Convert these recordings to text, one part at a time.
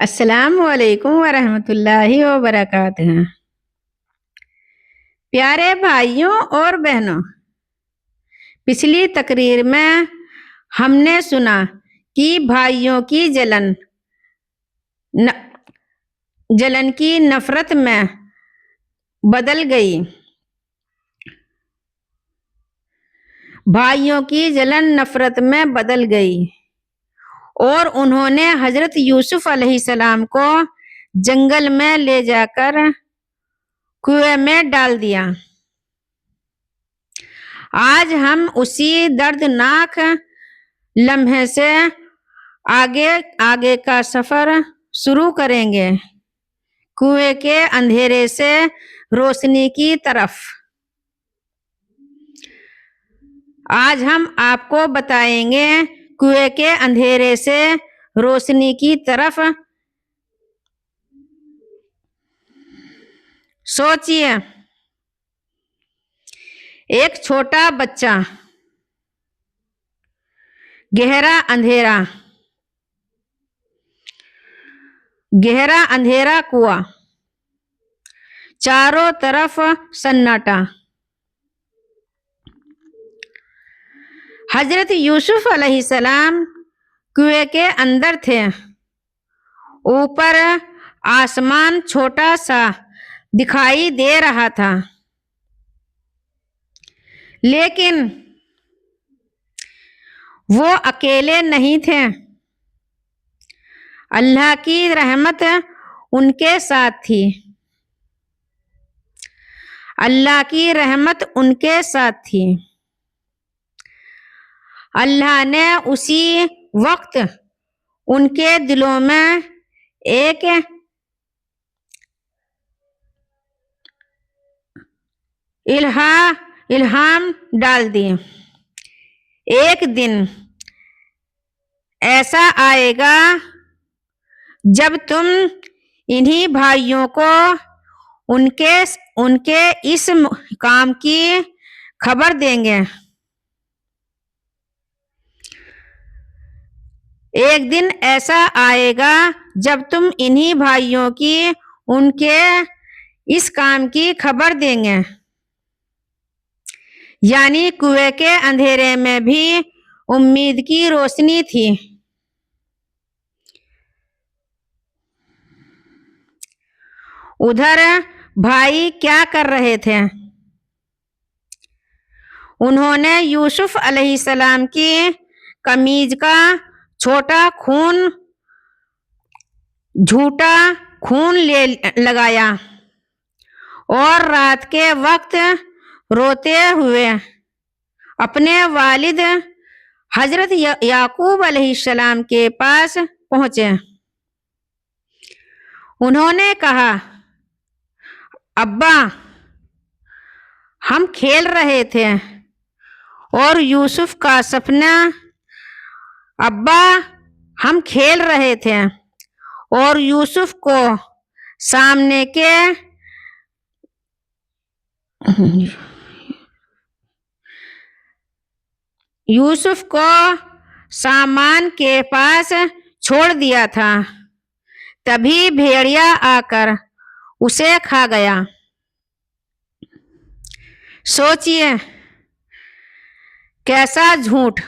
السلام علیکم ورحمۃ اللہ وبرکاتہ۔ پیارے بھائیوں اور بہنوں، پچھلی تقریر میں ہم نے سنا کہ بھائیوں کی جلن کی نفرت میں بدل گئی۔ بھائیوں کی جلن نفرت میں بدل گئی اور انہوں نے حضرت یوسف علیہ السلام کو جنگل میں لے جا کر کنویں میں ڈال دیا۔ آج ہم اسی دردناک لمحے سے آگے کا سفر شروع کریں گے، کنویں کے اندھیرے سے روشنی کی طرف۔ آج ہم آپ کو بتائیں گے کنویں کے اندھیرے سے روشنی کی طرف۔ سوچئے، ایک چھوٹا بچہ، گہرا اندھیرا کنواں، چاروں طرف سناٹا۔ حضرت یوسف علیہ السلام کنویں کے اندر تھے۔ اوپر آسمان چھوٹا سا دکھائی دے رہا تھا، لیکن وہ اکیلے نہیں تھے۔ اللہ کی رحمت ان کے ساتھ تھی۔ اللہ کی رحمت ان کے ساتھ تھی۔ اللہ نے اسی وقت ان کے دلوں میں ایک الہام ڈال دی۔ ایک دن ایسا آئے گا جب تم انہی بھائیوں کو ان کے اس کام کی خبر دیں گے۔ ایک دن ایسا آئے گا جب تم انہی بھائیوں کی ان کے اس کام کی خبر دیں گے، یعنی کنویں کے اندھیرے میں بھی امید کی روشنی تھی۔ ادھر بھائی کیا کر رہے تھے؟ انہوں نے یوسف علیہ السلام کی قمیض کا جھوٹا خون لگایا اور رات کے وقت روتے ہوئے اپنے والد حضرت یعقوب علیہ السلام کے پاس پہنچے۔ انہوں نے کہا، ابا، ہم کھیل رہے تھے اور یوسف کا سپنا کو سامان کے پاس چھوڑ دیا تھا، تبھی بھیڑیا آ کر اسے کھا گیا۔ سوچئے، کیسا جھوٹ!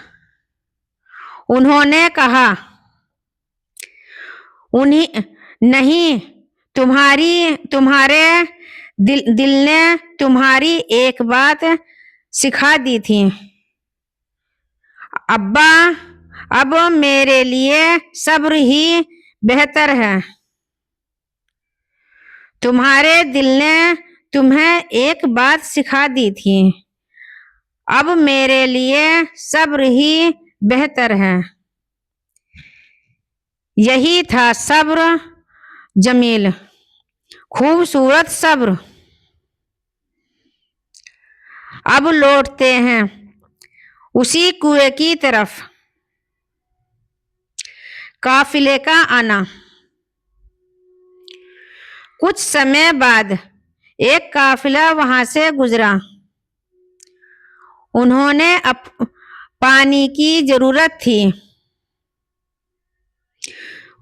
انہوں نے کہا، نہیں، تمہارے دل نے تمہاری ایک بات سکھا دی تھی۔ ابا، اب میرے لیے صبر ہی بہتر ہے۔ تمہارے دل نے تمہیں ایک بات سکھا دی تھی، اب میرے لیے صبر ہی بہتر ہے۔ یہی تھا صبر، جمیل، خوبصورت صبر۔ اب لوٹتے ہیں اسی کنویں کی طرف۔ قافلے کا آنا۔ کچھ سمے بعد ایک قافلہ وہاں سے گزرا۔ انہوں نے پانی کی ضرورت تھی۔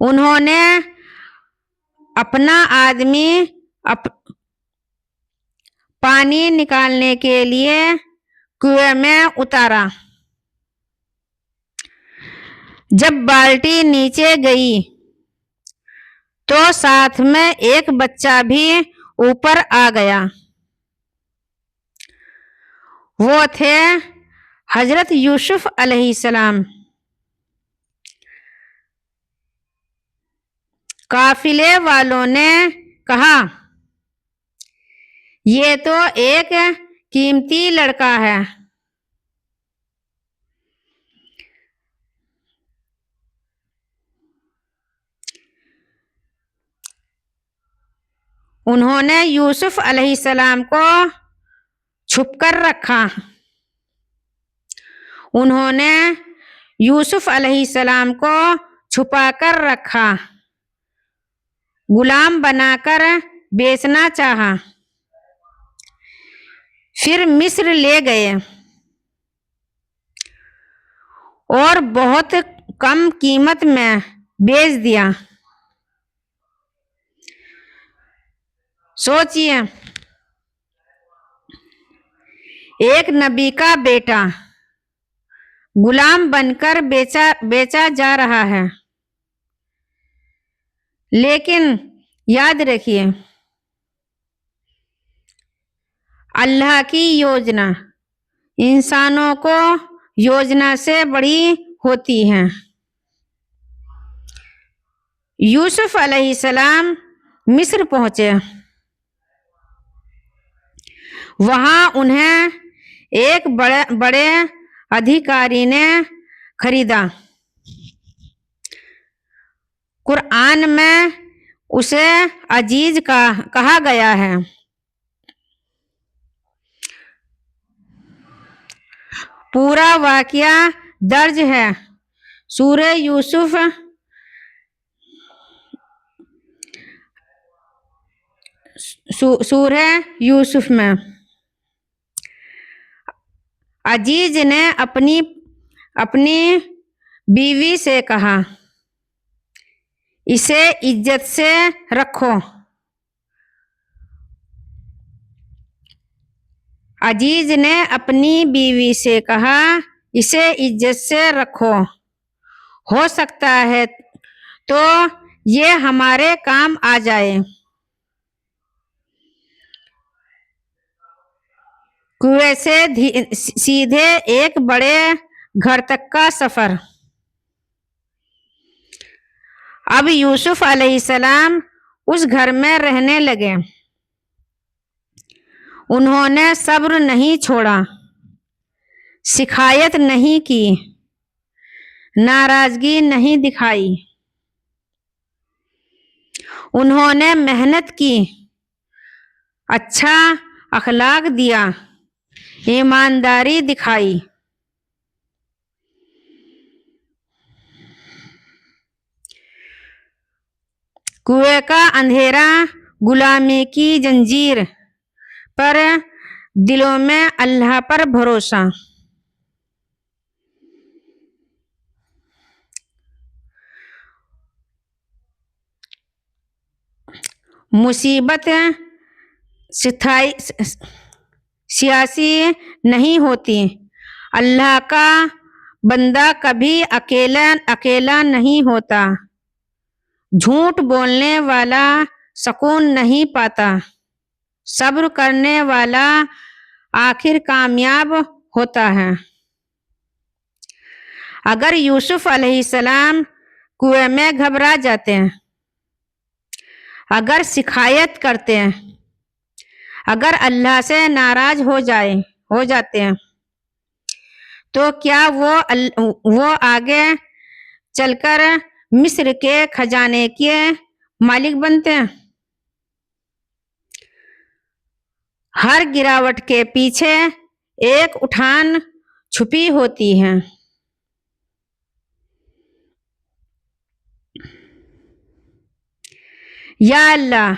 انہوں نے اپنا آدمی پانی نکالنے کے لیے کنویں میں اتارا. جب بالٹی نیچے گئی تو ساتھ میں ایک بچہ بھی اوپر آ گیا. وہ تھے حضرت یوسف علیہ السلام. قافلے والوں نے کہا یہ تو ایک قیمتی لڑکا ہے. انہوں نے یوسف علیہ السلام کو چھپ کر رکھا. انہوں نے یوسف علیہ السلام کو چھپا کر رکھا، غلام بنا کر بیچنا چاہا. پھر مصر لے گئے اور بہت کم قیمت میں بیچ دیا. سوچئے، ایک نبی کا بیٹا غلام بن کر بیچا جا رہا ہے. لیکن یاد رکھیے، اللہ کی یوجنا انسانوں کو یوجنا سے بڑی ہوتی ہے. یوسف علیہ السلام مصر پہنچے. وہاں انہیں ایک بڑے ادھیکاری نے خریدا. قرآن میں اسے عزیز کہا گیا ہے. پورا واقعہ درج ہے سورہ یوسف میں. عزیز نے اپنی بیوی سے کہا اسے عزت سے رکھو. عزیز نے اپنی بیوی سے کہا اسے عزت سے رکھو، ہو سکتا ہے تو یہ ہمارے کام آ جائے. کنویں سے سیدھے ایک بڑے گھر تک کا سفر. اب یوسف علیہ السلام اس گھر میں رہنے لگے. انہوں نے صبر نہیں چھوڑا، شکایت نہیں کی، ناراضگی نہیں دکھائی. انہوں نے محنت کی، اچھا اخلاق دیا، ایمانداری دکھائی. کنویں کا اندھیرا، غلامی کی زنجیر پر دلوں میں اللہ پر بھروسہ. مصیبت سیاسی نہیں ہوتی. اللہ کا بندہ کبھی اکیلا نہیں ہوتا. جھوٹ بولنے والا سکون نہیں پاتا. صبر کرنے والا آخر کامیاب ہوتا ہے. اگر یوسف علیہ السلام کنویں میں گھبرا جاتے ہیں، اگر شکایت کرتے ہیں، اگر اللہ سے ناراض ہو جاتے ہیں، تو کیا وہ آگے چل کر مصر کے خزانے کے مالک بنتے ہیں؟ ہر گراوٹ کے پیچھے ایک اٹھان چھپی ہوتی ہے. یا اللہ،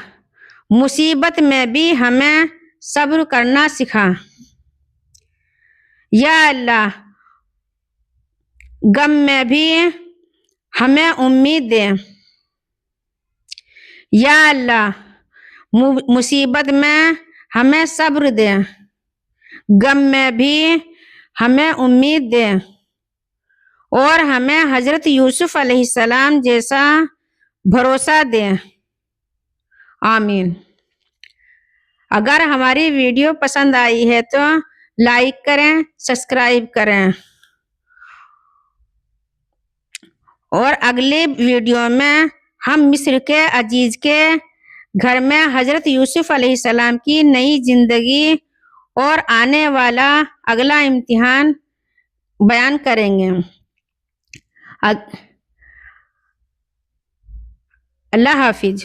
مصیبت میں بھی ہمیں صبر کرنا سکھا. یا اللہ، غم میں بھی ہمیں امید دے. یا اللہ مصیبت میں ہمیں صبر دے، غم میں بھی ہمیں امید دے، اور ہمیں حضرت یوسف علیہ السلام جیسا بھروسہ دے، آمین۔ اگر ہماری ویڈیو پسند آئی ہے تو لائک کریں، سبسکرائب کریں، اور اگلی ویڈیو میں ہم مصر کے عزیز کے گھر میں حضرت یوسف علیہ السلام کی نئی زندگی اور آنے والا اگلا امتحان بیان کریں گے۔ اللہ حافظ۔